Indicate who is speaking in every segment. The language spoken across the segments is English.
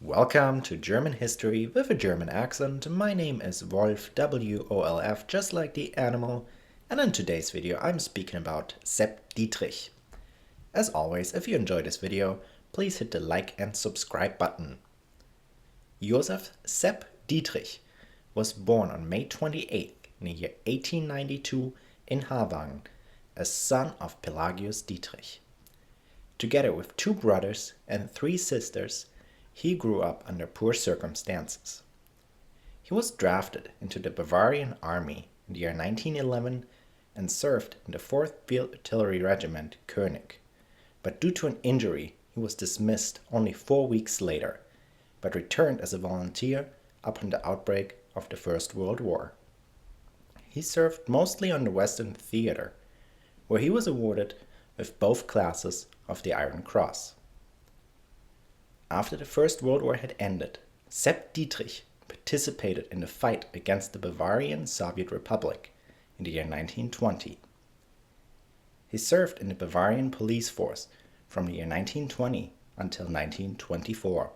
Speaker 1: Welcome to German History with a German accent. My name is Wolf, W-O-L-F, just like the animal, and in today's video I'm speaking about Sepp Dietrich. As always, if you enjoyed this video, please hit the like and subscribe button. Josef Sepp Dietrich was born on May 28th in the year 1892 in Havangen, a son of Pelagius Dietrich. Together with two brothers and three sisters, he grew up under poor circumstances. He was drafted into the Bavarian army in the year 1911 and served in the 4th Field Artillery Regiment König, but due to an injury he was dismissed only 4 weeks later, but returned as a volunteer upon the outbreak of the First World War. He served mostly on the Western Theater, where he was awarded with both classes of the Iron Cross. After the First World War had ended, Sepp Dietrich participated in the fight against the Bavarian Soviet Republic in the year 1920. He served in the Bavarian police force from the year 1920 until 1924.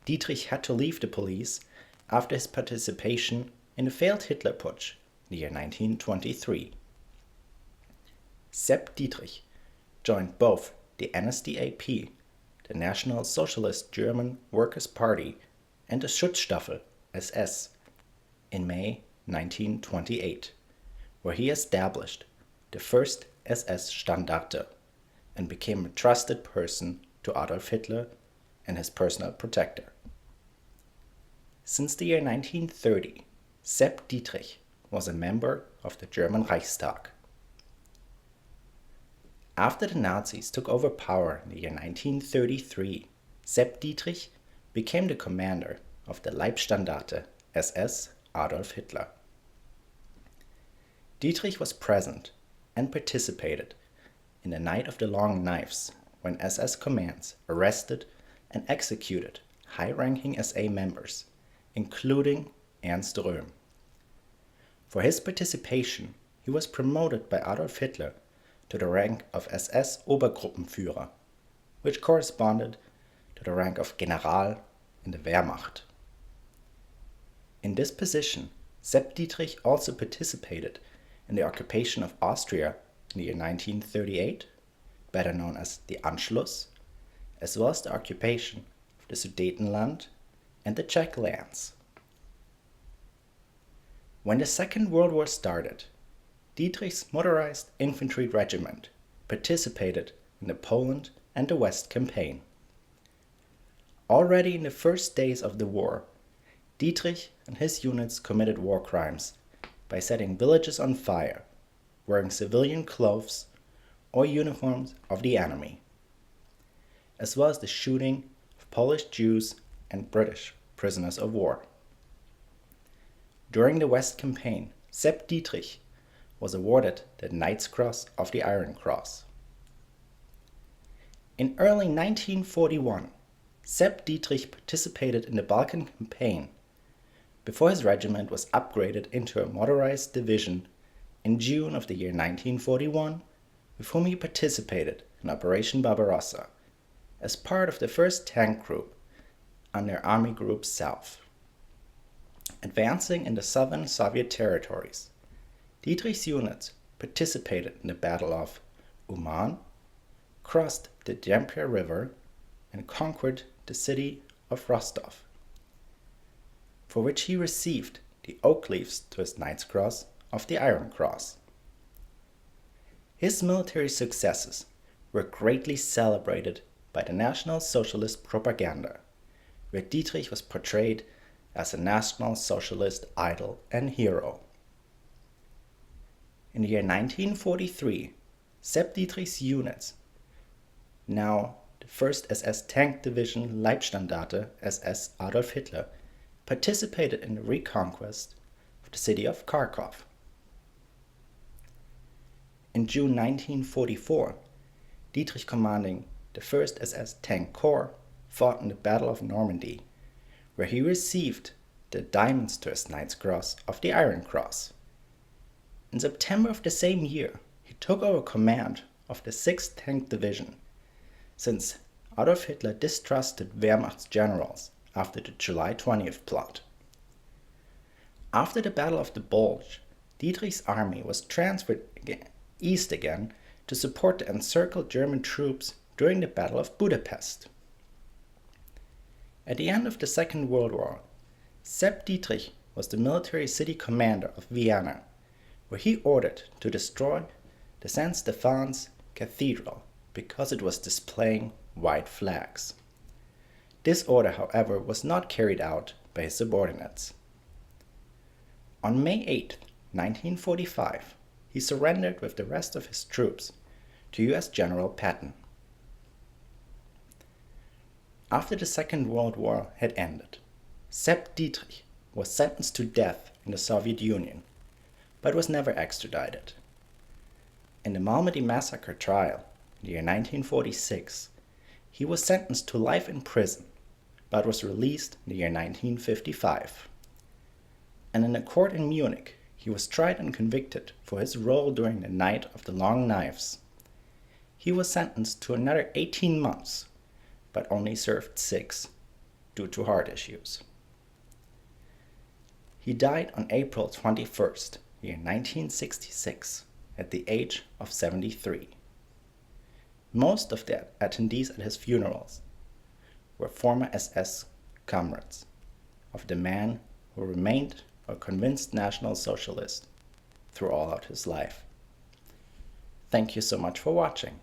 Speaker 1: Dietrich had to leave the police after his participation in the failed Hitler Putsch in the year 1923. Sepp Dietrich joined both the NSDAP, the National Socialist German Workers' Party, and the Schutzstaffel SS in May 1928, where he established the first SS Standarte and became a trusted person to Adolf Hitler and his personal protector. Since the year 1930, Sepp Dietrich was a member of the German Reichstag. After the Nazis took over power in the year 1933, Sepp Dietrich became the commander of the Leibstandarte SS Adolf Hitler. Dietrich was present and participated in the Night of the Long Knives, when SS commands arrested and executed high-ranking SA members, including Ernst Röhm. For his participation, he was promoted by Adolf Hitler to the rank of SS Obergruppenführer, which corresponded to the rank of General in the Wehrmacht. In this position, Sepp Dietrich also participated in the occupation of Austria in the year 1938, better known as the Anschluss, as well as the occupation of the Sudetenland and the Czech lands. When the Second World War started, Dietrich's motorized infantry regiment participated in the Poland and the West campaign. Already in the first days of the war, Dietrich and his units committed war crimes by setting villages on fire, wearing civilian clothes or uniforms of the enemy, as well as the shooting of Polish Jews and British prisoners of war. During the West campaign, Sepp Dietrich was awarded the Knight's Cross of the Iron Cross. In early 1941, Sepp Dietrich participated in the Balkan campaign before his regiment was upgraded into a motorized division in June of the year 1941, with whom he participated in Operation Barbarossa as part of the 1st Tank Group under Army Group South. Advancing in the southern Soviet territories, Dietrich's units participated in the Battle of Uman, crossed the Dnieper River, and conquered the city of Rostov, for which he received the oak leaves to his Knight's Cross of the Iron Cross. His military successes were greatly celebrated by the National Socialist propaganda, where Dietrich was portrayed as a National Socialist idol and hero. In the year 1943, Sepp Dietrich's units, now the 1st SS Tank Division Leibstandarte SS Adolf Hitler, participated in the reconquest of the city of Kharkov. In June 1944, Dietrich, commanding the 1st SS Tank Corps, fought in the Battle of Normandy, where he received the Diamonds to his Knight's Cross of the Iron Cross. In September of the same year, he took over command of the 6th Tank Division, since Adolf Hitler distrusted Wehrmacht generals after the July 20th plot. After the Battle of the Bulge, Dietrich's army was transferred east again to support the encircled German troops during the Battle of Budapest. At the end of the Second World War, Sepp Dietrich was the military city commander of Vienna, where he ordered to destroy the St. Stephan's Cathedral because it was displaying white flags. This order, however, was not carried out by his subordinates. On May 8, 1945, he surrendered with the rest of his troops to US General Patton. After the Second World War had ended, Sepp Dietrich was sentenced to death in the Soviet Union, but was never extradited. In the Malmedy massacre trial in the year 1946, he was sentenced to life in prison, but was released in the year 1955. And in a court in Munich, he was tried and convicted for his role during the Night of the Long Knives. He was sentenced to another 18 months, but only served 6 due to heart issues. He died on April 21st, year 1966, at the age of 73. Most of the attendees at his funerals were former SS comrades of the man who remained a convinced National Socialist through all of his life. Thank you so much for watching.